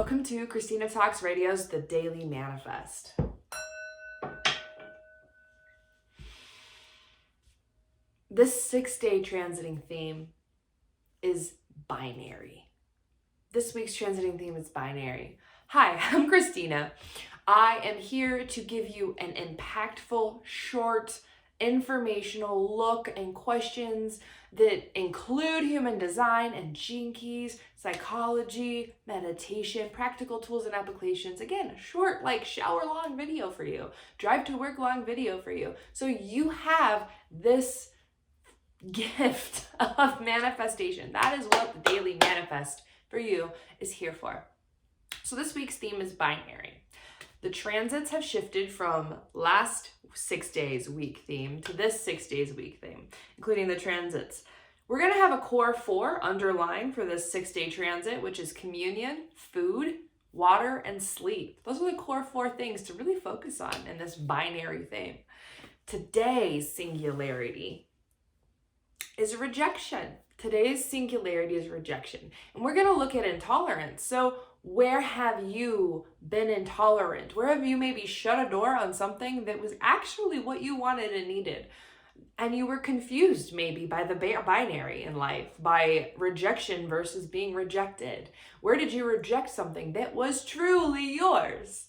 Welcome to Christina Talks Radio's The Daily Manifest. This 6-day transiting theme is binary. This week's transiting theme is binary. Hi, I'm Christina. I am here to give you an impactful, short, informational look and questions that include human design and gene keys, psychology, meditation, practical tools and applications. Again, short, like shower long video for you, drive to work long video for you. So you have this gift of manifestation. That is what the Daily Manifest for you is here for. So this week's theme is binary. The transits have shifted from last 6 days week theme to this 6 days week theme, including the transits. We're going to have a core 4 underline for this 6-day transit, which is communion, food, water, and sleep. Those are the core 4 things to really focus on in this binary theme. Today's singularity is rejection. Today's singularity is rejection. And we're going to look at intolerance. So where have you been intolerant? Where have you maybe shut a door on something that was actually what you wanted and needed? And you were confused maybe by the binary in life, by rejection versus being rejected. Where did you reject something that was truly yours?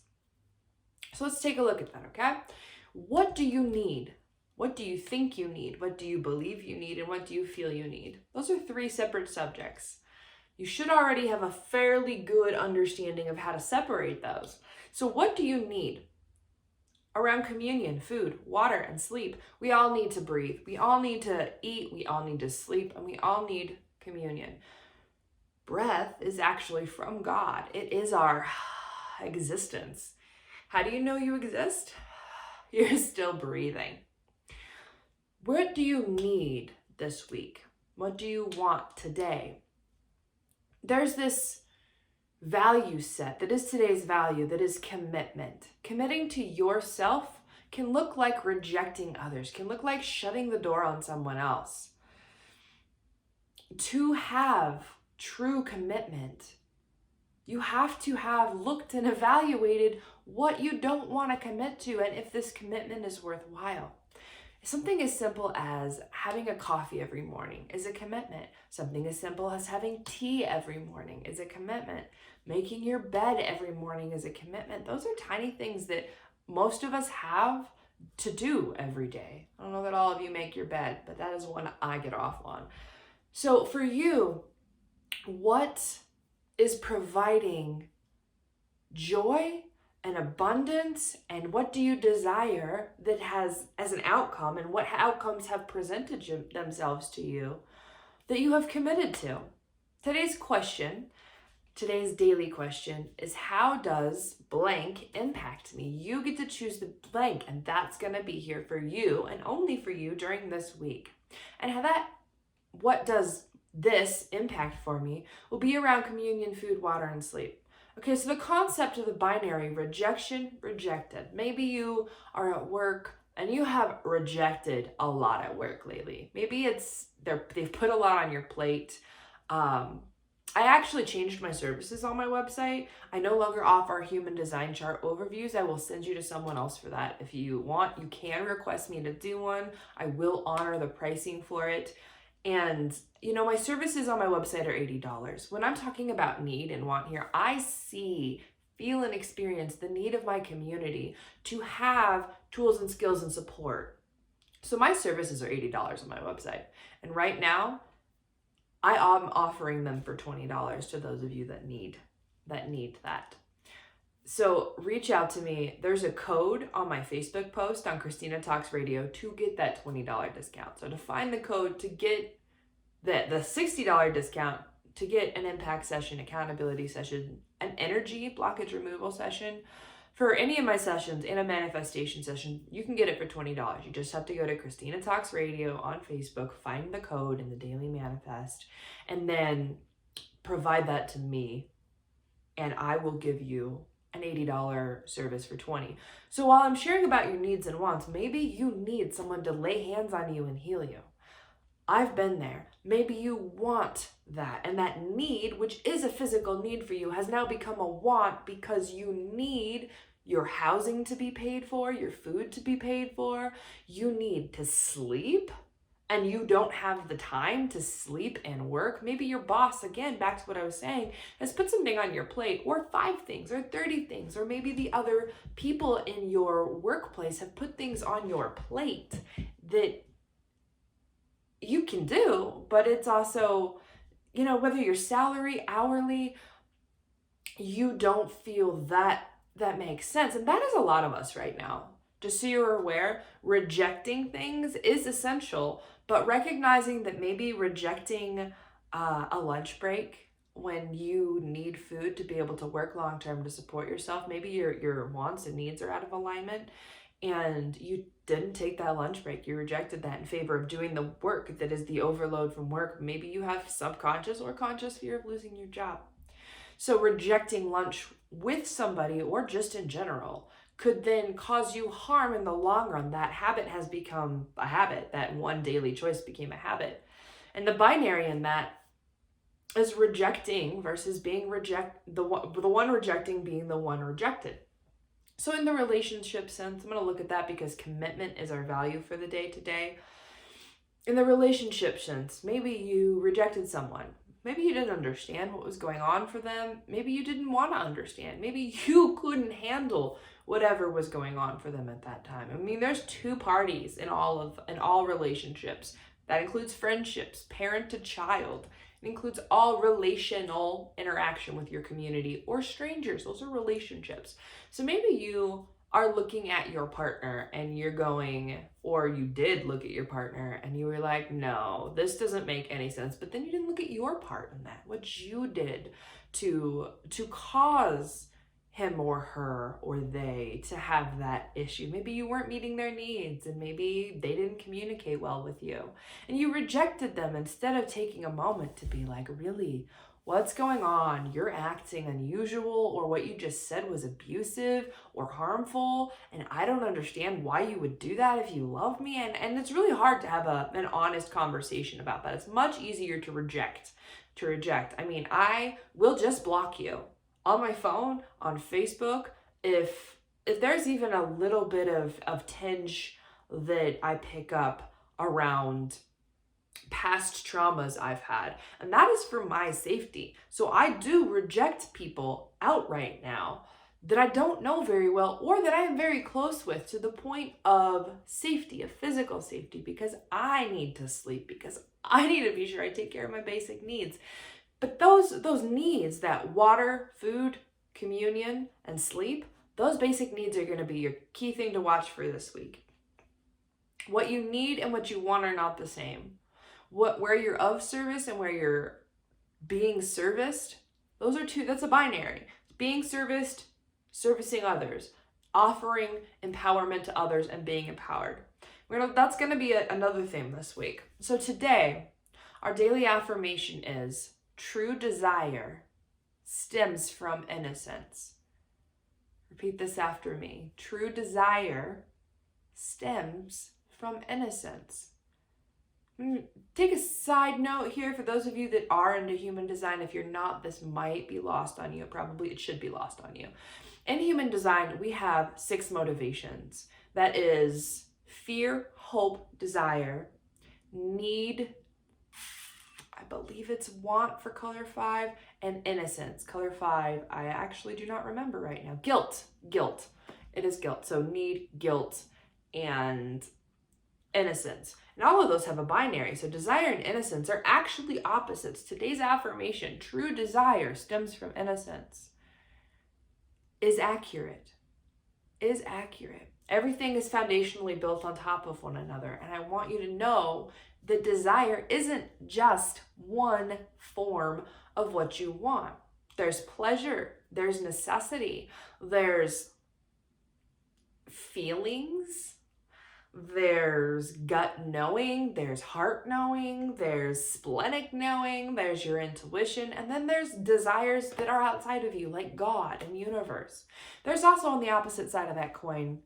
So let's take a look at that, okay? What do you need? What do you think you need? What do you believe you need? And what do you feel you need? Those are 3 separate subjects. You should already have a fairly good understanding of how to separate those. So what do you need? Around communion, food, water, and sleep. We all need to breathe. We all need to eat. We all need to sleep. And we all need communion. Breath is actually from God. It is our existence. How do you know you exist? You're still breathing. What do you need this week? What do you want today? There's this value set that is today's value, that is commitment. Committing to yourself can look like rejecting others, can look like shutting the door on someone else. To have true commitment, you have to have looked and evaluated what you don't want to commit to and if this commitment is worthwhile. Something as simple as having a coffee every morning is a commitment. Something as simple as having tea every morning is a commitment. Making your bed every morning is a commitment. Those are tiny things that most of us have to do every day. I don't know that all of you make your bed, but that is one I get off on. So for you, what is providing joy and abundance, and what do you desire that has as an outcome, and what outcomes have presented themselves to you that you have committed to? Today's daily question is, how does blank impact me? You get to choose the blank, and that's going to be here for you and only for you during this week. And what does this impact for me will be around communion, food, water, and sleep. Okay, so the concept of the binary, rejection, rejected. Maybe you are at work and you have rejected a lot at work lately. Maybe they've put a lot on your plate. I actually changed my services on my website. I no longer offer human design chart overviews. I will send you to someone else for that. If you want, you can request me to do one. I will honor the pricing for it. And, my services on my website are $80. When I'm talking about need and want here, I see, feel, and experience the need of my community to have tools and skills and support. So my services are $80 on my website. And right now, I am offering them for $20 to those of you that need that. So reach out to me. There's a code on my Facebook post on Christina Talks Radio to get that $20 discount. So to find the code to get the $60 discount, to get an impact session, accountability session, an energy blockage removal session, for any of my sessions and a manifestation session, you can get it for $20. You just have to go to Christina Talks Radio on Facebook, find the code in the Daily Manifest, and then provide that to me, and I will give you an $80 service for $20. So while I'm sharing about your needs and wants, maybe you need someone to lay hands on you and heal you. I've been there. Maybe you want that, and that need, which is a physical need for you, has now become a want because you need your housing to be paid for, your food to be paid for. You need to sleep, and you don't have the time to sleep and work. Maybe your boss, again, back to what I was saying, has put something on your plate, or 5 things, or 30 things, or maybe the other people in your workplace have put things on your plate that you can do, but it's also, whether you're salary, hourly, you don't feel that makes sense. And that is a lot of us right now. Just so you're aware, rejecting things is essential, but recognizing that maybe rejecting a lunch break when you need food to be able to work long term to support yourself, maybe your wants and needs are out of alignment, and you didn't take that lunch break. You rejected that in favor of doing the work that is the overload from work. Maybe you have subconscious or conscious fear of losing your job. So rejecting lunch with somebody, or just in general, could then cause you harm in the long run. That habit has become a habit. That one daily choice became a habit. And the binary in that is rejecting versus being the one rejecting being the one rejected. So in the relationship sense, I'm going to look at that because commitment is our value for the day to day. In the relationship sense, maybe you rejected someone. Maybe you didn't understand what was going on for them. Maybe you didn't want to understand. Maybe you couldn't handle whatever was going on for them at that time. I mean, there's 2 parties in all relationships. That includes friendships, parent to child. It includes all relational interaction with your community or strangers. Those are relationships. So maybe you are looking at your partner and you're going, or you did look at your partner and you were like, no, this doesn't make any sense. But then you didn't look at your part in that, what you did to cause him or her or they to have that issue. Maybe you weren't meeting their needs, and maybe they didn't communicate well with you, and you rejected them instead of taking a moment to be like, really, what's going on? You're acting unusual, or what you just said was abusive or harmful, and I don't understand why you would do that if you love me. And it's really hard to have an honest conversation about that. It's much easier to reject. I mean, I will just block you on my phone, on Facebook, if there's even a little bit of tinge that I pick up around past traumas I've had, and that is for my safety. So I do reject people outright now that I don't know very well, or that I am very close with, to the point of safety, of physical safety, because I need to sleep, because I need to be sure I take care of my basic needs. But those needs, that water, food, communion, and sleep, those basic needs are going to be your key thing to watch for this week. What you need and what you want are not the same. Where you're of service and where you're being serviced, those are 2, that's a binary. Being serviced, servicing others, offering empowerment to others, and being empowered. That's going to be another theme this week. So today, our daily affirmation is, true desire stems from innocence. Repeat this after me. True desire stems from innocence. Take a side note here for those of you that are into human design. If you're not, this might be lost on you. It should be lost on you. In human design, we have 6 motivations. That is fear, hope, desire, need, I believe it's want for color 5, and innocence. Color 5, I actually do not remember right now. Guilt. It is guilt. So need, guilt, and innocence. And all of those have a binary. So desire and innocence are actually opposites. Today's affirmation, true desire stems from innocence, is accurate. Everything is foundationally built on top of one another. And I want you to know that desire isn't just one form of what you want. There's pleasure, there's necessity, there's feelings, there's gut knowing, there's heart knowing, there's splenic knowing, there's your intuition, and then there's desires that are outside of you, like God and universe. There's also, on the opposite side of that coin,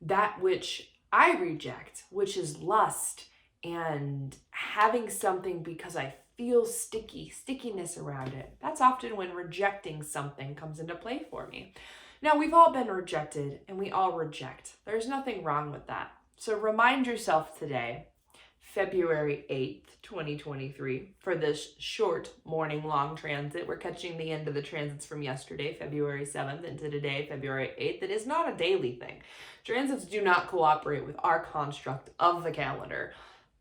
that which I reject, which is lust and having something because I feel stickiness around it. That's often when rejecting something comes into play for me. Now, we've all been rejected and we all reject. There's nothing wrong with that. So remind yourself today, February 8th, 2023, for this short morning long transit. We're catching the end of the transits from yesterday, February 7th, into today, February 8th. It is not a daily thing. Transits do not cooperate with our construct of the calendar.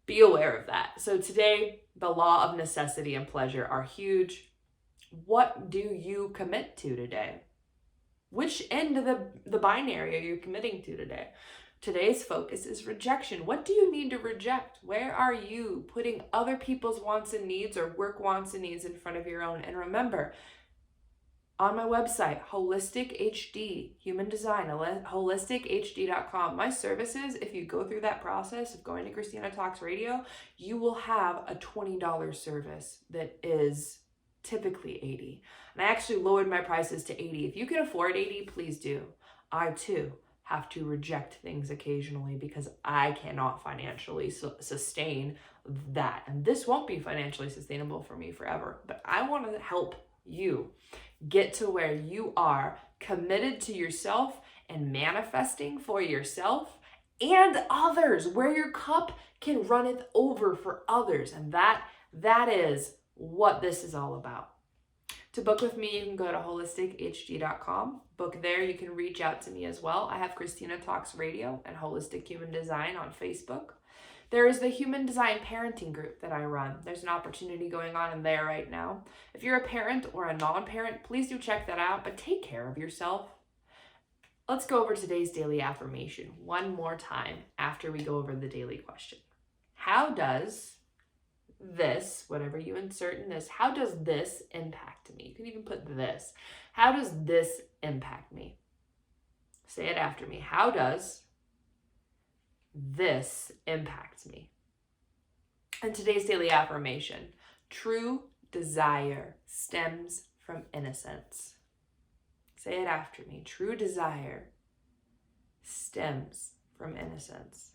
Be aware of that. So today, the law of necessity and pleasure are huge. What do you commit to today? Which end of the binary are you committing to today? Today's focus is rejection. What do you need to reject? Where are you putting other people's wants and needs or work wants and needs in front of your own? And remember, on my website, Holistic HD, Human Design, holistichd.com, my services, if you go through that process of going to Christina Talks Radio, you will have a $20 service that is typically $80. And I actually lowered my prices to $80. If you can afford $80, please do. I too have to reject things occasionally because I cannot financially sustain that. And this won't be financially sustainable for me forever. But I want to help you get to where you are committed to yourself and manifesting for yourself and others, where your cup can runneth over for others. And that is what this is all about. To book with me, you can go to holistichd.com. Book there. You can reach out to me as well. I have Christina Talks Radio and Holistic Human Design on Facebook. There is the Human Design Parenting Group that I run. There's an opportunity going on in there right now. If you're a parent or a non-parent, please do check that out, but take care of yourself. Let's go over today's daily affirmation one more time after we go over the daily question. How does this, whatever you insert in this, how does this impact me? You can even put this. How does this impact me? Say it after me. How does this impact me? And today's daily affirmation: true desire stems from innocence. Say it after me. True desire stems from innocence.